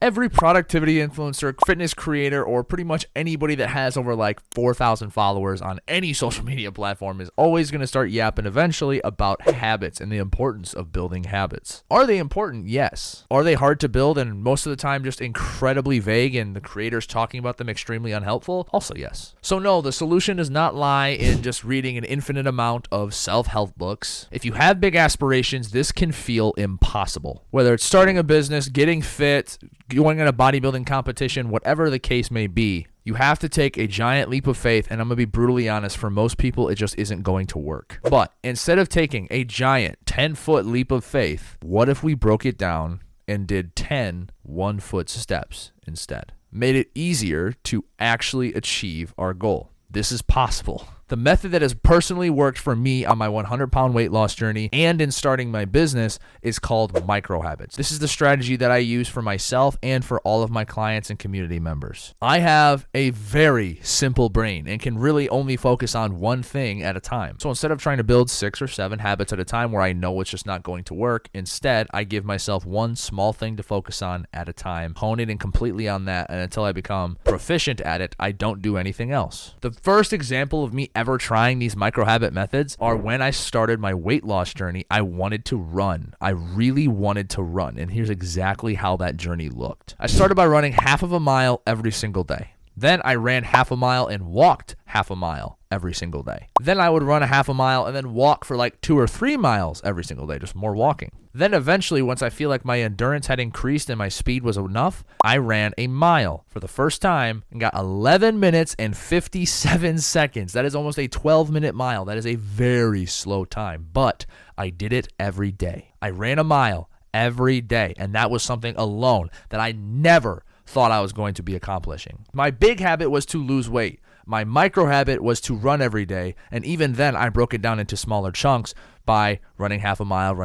Every productivity influencer, fitness creator, or pretty much anybody that has over like 4,000 followers on any social media platform is always going to start yapping eventually about habits and the importance of building habits. Are they important? Yes. Are they hard to build and most of the time just incredibly vague and the creators talking about them extremely unhelpful? Also yes. So no, the solution does not lie in just reading an infinite amount of self-help books. If you have big aspirations, this can feel impossible. Whether it's starting a business, getting fit, going in a bodybuilding competition, whatever the case may be, you have to take a giant leap of faith, and I'm going to be brutally honest, for most people, it just isn't going to work. But instead of taking a giant 10-foot leap of faith, what if we broke it down and did 10 one-foot steps instead? Made it easier to actually achieve our goal. This is possible. The method that has personally worked for me on my 100-pound weight loss journey and in starting my business is called micro habits. This is the strategy that I use for myself and for all of my clients and community members. I have a very simple brain and can really only focus on one thing at a time. So instead of trying to build 6 or 7 habits at a time where I know it's just not going to work, instead I give myself one small thing to focus on at a time, hone it in completely on that, and until I become proficient at it, I don't do anything else. The first example of me ever trying these micro habit methods are when I started my weight loss journey. I wanted to run. I really wanted to run. And here's exactly how that journey looked. I started by running half of a mile every single day. Then I ran half a mile and walked half a mile every single day. Then I would run a half a mile and then walk for like 2 or 3 miles every single day, just more walking. Then eventually, once I feel like my endurance had increased and my speed was enough, I ran a mile for the first time and got 11 minutes and 57 seconds. That is almost a 12-minute mile. That is a very slow time, but I did it every day. I ran a mile every day, and that was something alone that I never thought I was going to be accomplishing. My big habit was to lose weight. My micro habit was to run every day, and even then I broke it down into smaller chunks by running half a mile,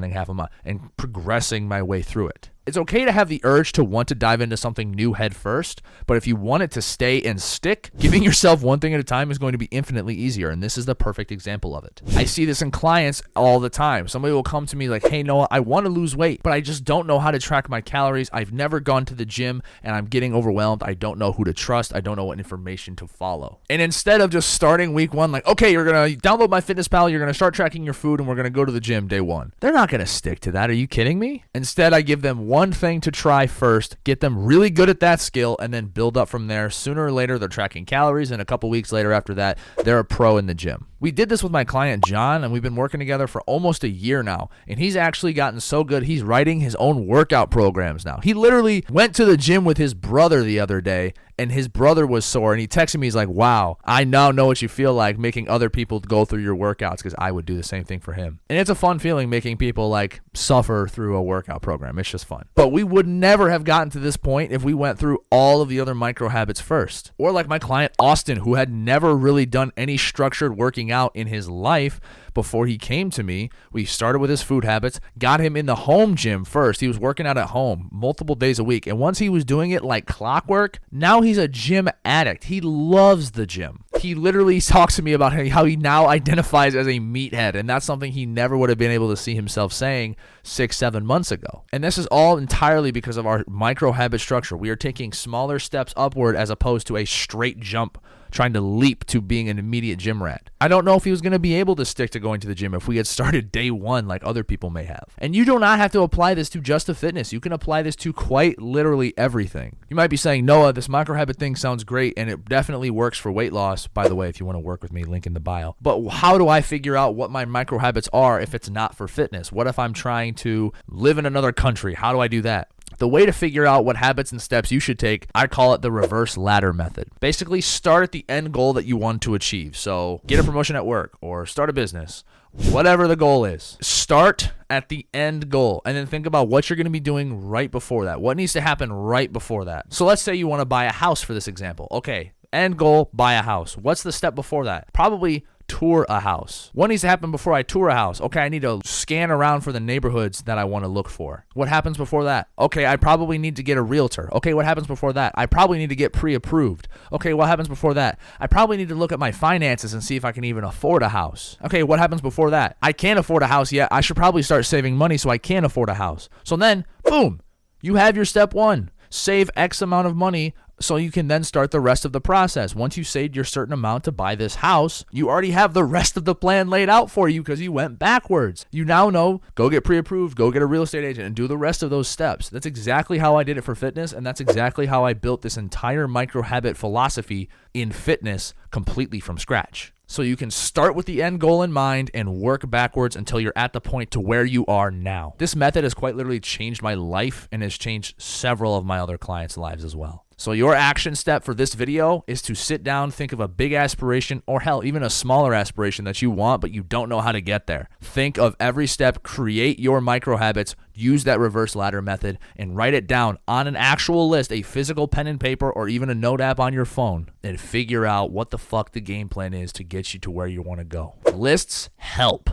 and progressing my way through it. It's okay to have the urge to want to dive into something new head first, but if you want it to stay and stick, giving yourself one thing at a time is going to be infinitely easier, and this is the perfect example of it. I see this in clients all the time. Somebody will come to me like, hey Noah, I want to lose weight, but I just don't know how to track my calories. I've never gone to the gym, and I'm getting overwhelmed. I don't know who to trust. I don't know what information to follow. And instead of just starting week 1, like, okay, you're going to download MyFitnessPal, you're going to start tracking your food, and we're going to go to the gym day 1. They're not going to stick to that. Are you kidding me? Instead, I give them one thing to try first, get them really good at that skill, and then build up from there. Sooner or later, they're tracking calories, and a couple weeks later after that, they're a pro in the gym. We did this with my client, John, and we've been working together for almost a year now, and he's actually gotten so good, he's writing his own workout programs now. He literally went to the gym with his brother the other day, and his brother was sore, and he texted me, he's like, wow, I now know what you feel like making other people go through your workouts, because I would do the same thing for him. And it's a fun feeling making people like suffer through a workout program. It's just fun. But we would never have gotten to this point if we went through all of the other micro habits first. Or like my client, Austin, who had never really done any structured working out in his life before he came to me. We started with his food habits, got him in the home gym first. He was working out at home multiple days a week. And once he was doing it like clockwork, now he's a gym addict. He loves the gym. He literally talks to me about how he now identifies as a meathead. And that's something he never would have been able to see himself saying 6-7 months ago. And this is all entirely because of our micro habit structure. We are taking smaller steps upward as opposed to a straight jump, trying to leap to being an immediate gym rat. I don't know if he was going to be able to stick to going to the gym if we had started day 1 like other people may have. And you do not have to apply this to just the fitness. You can apply this to quite literally everything. You might be saying, Noah, this micro habit thing sounds great, and it definitely works for weight loss. By the way, if you want to work with me, link in the bio. But how do I figure out what my micro habits are if it's not for fitness? What if I'm trying to live in another country? How do I do that? The way to figure out what habits and steps you should take, I call it the reverse ladder method. Basically, start at the end goal that you want to achieve. So get a promotion at work or start a business, whatever the goal is. Start at the end goal and then think about what you're going to be doing right before that. What needs to happen right before that? So let's say you want to buy a house for this example. Okay, end goal, buy a house. What's the step before that? Probably tour a house. What needs to happen before I tour a house? Okay, I need to scan around for the neighborhoods that I want to look for. What happens before that? Okay, I probably need to get a realtor. Okay, what happens before that? I probably need to get pre-approved. Okay, what happens before that? I probably need to look at my finances and see if I can even afford a house. Okay, what happens before that? I can't afford a house yet. I should probably start saving money so I can afford a house. So then, boom, you have your step 1. Save X amount of money so you can then start the rest of the process. Once you saved your certain amount to buy this house, you already have the rest of the plan laid out for you because you went backwards. You now know, go get pre-approved, go get a real estate agent, and do the rest of those steps. That's exactly how I did it for fitness, and that's exactly how I built this entire micro habit philosophy in fitness completely from scratch. So you can start with the end goal in mind and work backwards until you're at the point to where you are now. This method has quite literally changed my life and has changed several of my other clients' lives as well. So your action step for this video is to sit down, think of a big aspiration, or hell, even a smaller aspiration that you want, but you don't know how to get there. Think of every step, create your micro habits, use that reverse ladder method, and write it down on an actual list, a physical pen and paper, or even a note app on your phone, and figure out what the fuck the game plan is to get you to where you want to go. Lists help.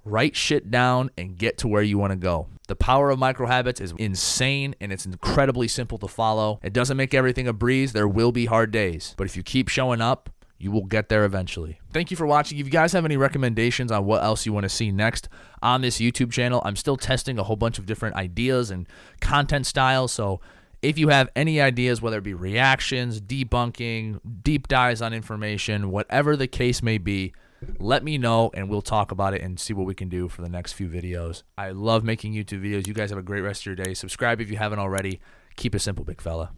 Write shit down and get to where you want to go. The power of micro habits is insane, and it's incredibly simple to follow. It doesn't make everything a breeze. There will be hard days, but if you keep showing up, you will get there eventually. Thank you for watching. If you guys have any recommendations on what else you want to see next on this YouTube channel, I'm still testing a whole bunch of different ideas and content styles, so if you have any ideas, whether it be reactions, debunking, deep dives on information, whatever the case may be, let me know and we'll talk about it and see what we can do for the next few videos. I love making YouTube videos. You guys have a great rest of your day. Subscribe if you haven't already. Keep it simple, big fella.